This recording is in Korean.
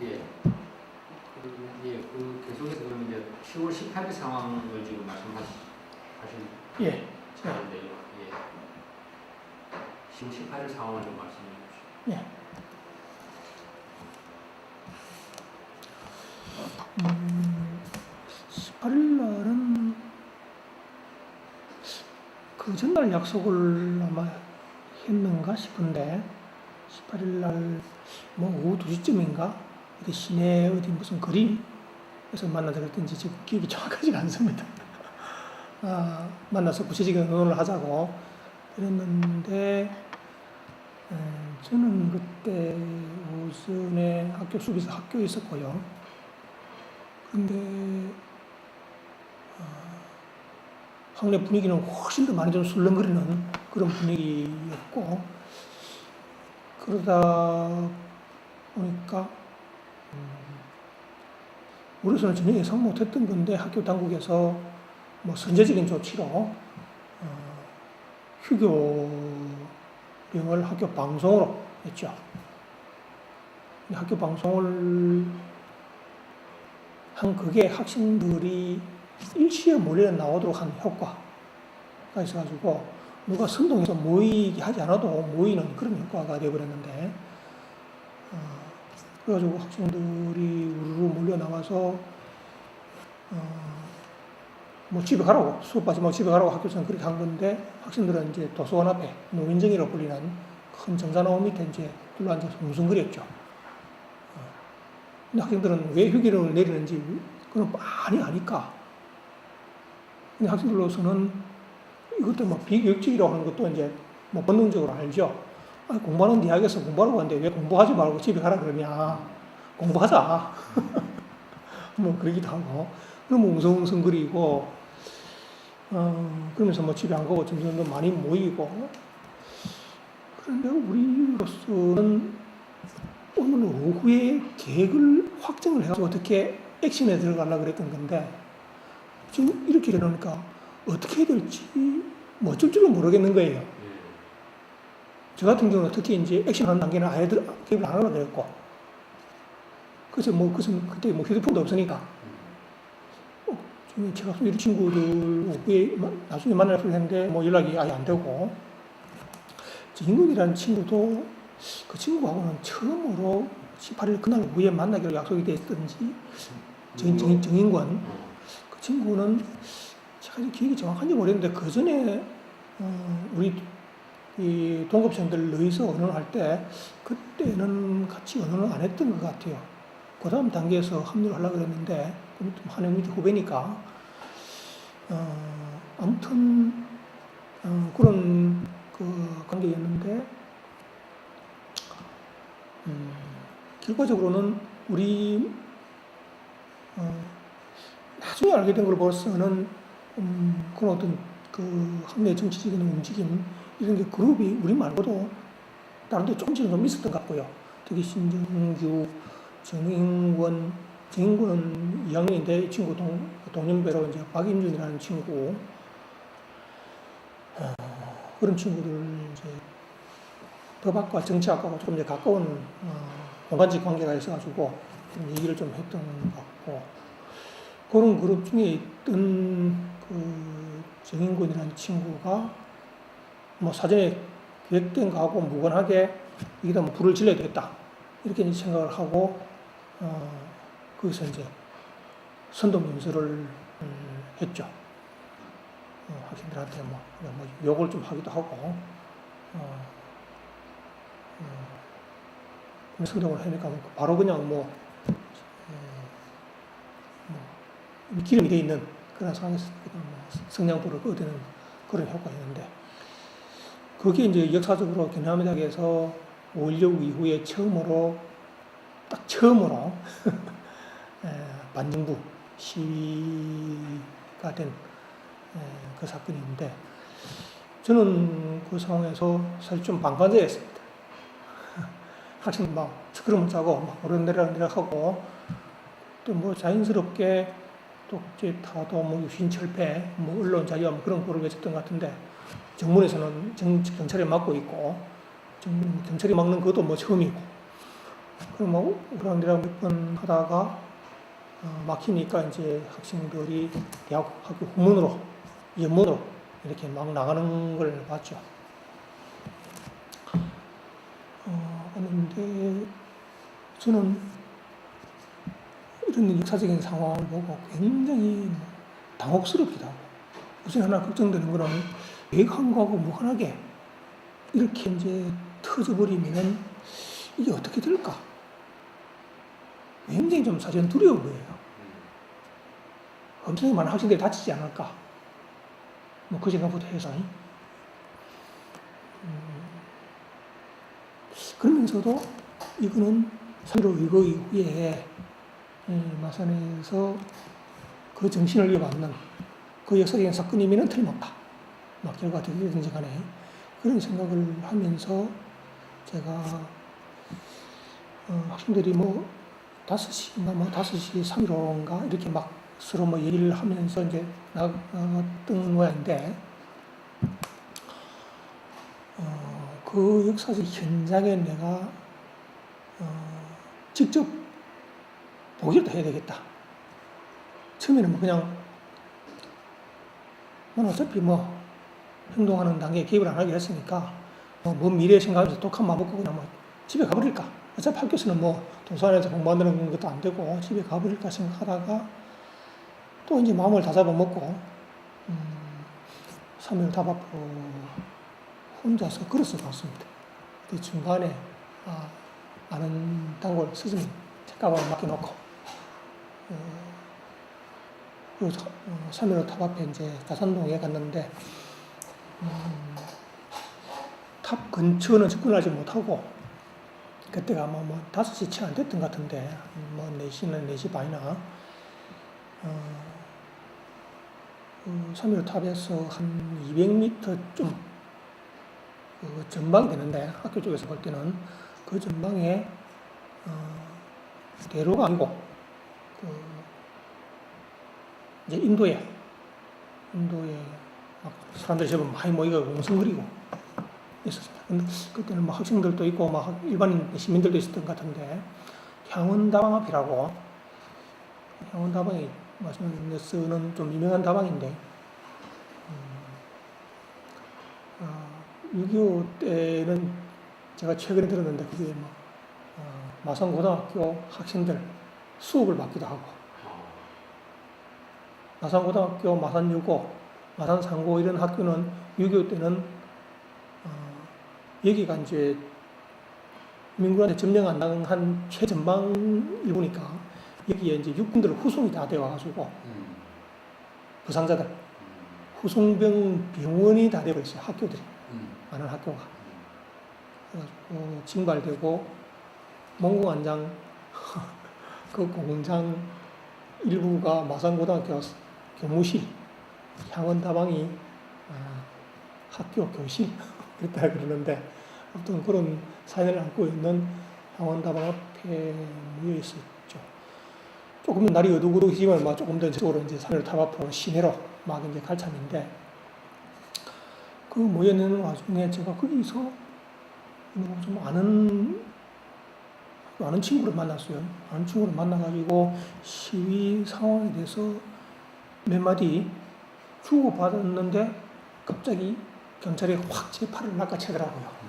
예. 예, 계속해서 그러면 이제 10월 18일 상황을 지금 말씀하실 예. 차인데요. 예. 10월 18일 상황을 좀 말씀해 주십시오. 예. 18일 날은 그 전날 약속을 아마 했는가 싶은데 18일 날 뭐 오후 2시쯤인가 어디 시내 어디 무슨 거리에서 만나자 그랬던지 지금 기억이 정확하지가 않습니다. 만나서 구체적인 의논을 하자고 그랬는데 저는 그때 오전에 학교 수업에서 학교에 있었고요. 근데 학내 분위기는 훨씬 더 많이 좀 술렁거리는 그런 분위기였고 그러다 보니까 우리로서는 전혀 예상 못했던 건데 학교 당국에서 뭐 선제적인 조치로 휴교령을 학교 방송으로 했죠. 학교 방송을 한 그게 학생들이 일시에 몰려 나오도록 한 효과가 있어가지고 누가 선동해서 모이게 하지 않아도 모이는 그런 효과가 되어버렸는데 그래가지고 학생들이 우르르 몰려 나와서 뭐 집에 가라고 수업 마치고 집에 가라고 학교에서는 그렇게 한 건데 학생들은 이제 도서관 앞에 노인정이라고 불리는 큰 정사나무 밑에 이제 둘러앉아서 뭉성거렸죠. 근데 학생들은 왜 휴교령을 내리는지 그건 많이 아니까. 근데 학생들로서는 이것도 뭐 비교육적이라고 하는 것도 이제 뭐 본능적으로 알죠. 공부하는 대학에서 공부하라고 하는데 왜 공부하지 말고 집에 가라 그러냐. 공부하자. 뭐 그러기도 하고. 그럼 웅성웅성거리고, 그러면서 뭐 집에 안 가고 점점 많이 모이고. 그런데 우리로서는 오늘 오후에 계획을 확정을 해가지고 어떻게 액션에 들어가려고 그랬던 건데, 지금 이렇게 되니까 어떻게 해야 될지 뭐 어쩔 줄은 모르겠는 거예요. 저 같은 경우는 특히 이제 액션하는 단계는 아예 개입을 안 하려고 그랬고, 그래서 뭐, 그때 뭐 휴대폰도 없으니까, 제가 우리 친구들 오후에 나중에 만나려고 했는데 뭐 연락이 아예 안 되고, 정인군이라는 친구도 그 친구하고는 처음으로 18일 그날 오후에 만나기로 약속이 됐던지, 정인권. 그 친구는 제가 기억이 정확한지 모르겠는데 그 전에 우리 이 동급생들 너희서 언어를 할 때 그때는 같이 언어를 안 했던 것 같아요. 그 다음 단계에서 합류를 하려고 그랬는데 한해 밑에 후배니까 아무튼 그런 그 관계였는데 결과적으로는 우리 나중에 알게 된 걸 봐서는 그런 어떤 그 학내 정치적인 움직임 이런 게 그룹이 우리 말고도 다른 데 조금씩은 좀 있었던 것 같고요. 특히 신정규, 정인권은 2학년인데 친구 동년배로 이제 박임준이라는 친구 그런 친구들 이제 법학과 정치학과가 조금 이제 가까운 공간적 관계가 있어가지고 얘기를 좀 했던 것 같고 그런 그룹 중에 있던 그 정인권이라는 친구가 뭐 사전에 계획된 거하고 무관하게 여기다 뭐 불을 질러야 되겠다 이렇게 이제 생각을 하고 거기서 이제 선동 연설을 했죠. 학생들한테 뭐 욕을 좀 하기도 하고 선동을 하니까 바로 그냥 뭐 기름이 돼 있는 그런 상황에서 성냥불을 꺼대는 그런 효과였는데 그게 이제 역사적으로 경남대학에서 5.16 이후에 딱 처음으로 반정부 시위가 된 그 사건인데 저는 그 상황에서 사실 좀 방관자였습니다. 학생 막 스크럼을 짜고 막 오르내리락하고 또 뭐 자연스럽게 독재 타도 뭐 유신철폐 뭐 언론 자유 뭐 그런 거를 외쳤던 것 같은데 정문에서는 경찰이 막고 있고 경찰이 막는 것도 뭐 처음이고 그럼 뭐 우랑이랑 몇 번 하다가 막히니까 이제 학생들이 대학 학교 후문으로, 연문으로 이렇게 막 나가는 걸 봤죠. 그런데 저는 이런 역사적인 상황을 보고 굉장히 당혹스럽기도 하고, 우선 하나 걱정되는 거는 계획한 거하고 무관하게 이렇게 이제 터져버리면 이게 어떻게 될까? 굉장히 좀 사실은 두려운 거예요. 엄청나게 많은 학생들이 다치지 않을까? 뭐 그 생각부터 해서. 그러면서도 이거는 3.15 의거 이후에 마산에서 그 정신을 이어받는 그 역사적인 사건이면 틀림없다. 막 결과가 되든지 간에 그런 생각을 하면서 제가 학생들이 뭐 5시인가 뭐 5시 3.15인가 이렇게 막 서로 뭐 얘기를 하면서 이제 나갔던 모양인데 그 역사적 현장에 내가 직접 보기라도 해야 되겠다. 처음에는 뭐 그냥 난 어차피 뭐 행동하는 단계에 개입을 안 하기로 했으니까 먼 미래 생각하면서 독한 마음 먹고 그냥 뭐 집에 가버릴까. 어차피 학교에서는 뭐 도서관에서 공부하는 것도 안 되고 집에 가버릴까 생각하다가 또 이제 마음을 다 잡아먹고 3.15 답 앞으로 혼자서 걸어서 갔습니다. 그 중간에 아는 단골 스승님 책가방을 맡겨놓고 그 3.15 탑 앞에 이제 가산동에 갔는데 탑 근처는 접근하지 못하고 그때가 아마 뭐 5시 채 안 됐던 것 같은데 뭐 4시나 4시 반이나 3.15 탑에서 한 200m 좀 전방이 되는데 학교 쪽에서 볼 때는 그 전방에 대로가 아니고 이제 인도에 막 사람들이 제법 많이 모이고 웅성거리고 있었습니다. 근데 그때는 막 학생들도 있고 막 일반인 시민들도 있었던 것 같은데 향원다방 앞이라고 향원다방이 말씀드렸는 좀 유명한 다방인데 6.25 때는 제가 최근에 들었는데 그게 뭐 마산고등학교 학생들 수업을 받기도 하고 마산고등학교, 마산여고, 마산상고 이런 학교는 6.25 때는 여기가 이제 민군한테 점령 안 당한 최전방 일부니까 여기에 이제 육군들 후송이 다 되어가지고 부상자들 후송병 병원이 다 되고 있어요. 학교들이 많은 학교가 그래가지고 징발되고 몽공안장 그 공장 일부가 마산고등학교 교무실 향원다방이 학교 교실 그랬다 그러는데 아무튼 그런 사연을 안고 있는 향원다방 앞에 모여 있었죠. 조금 날이 어둑어둑이지만 막 조금 더 저쪽으로 이제 산을 탑 앞으로 시내로 막 이제 갈 참인데 그 모여 있는 와중에 제가 거기서 좀 아는 친구를 만났어요. 아는 친구를 만나가지고 시위 상황에 대해서 몇 마디 주고받았는데 갑자기 경찰이 확 제 팔을 낚아채더라고요.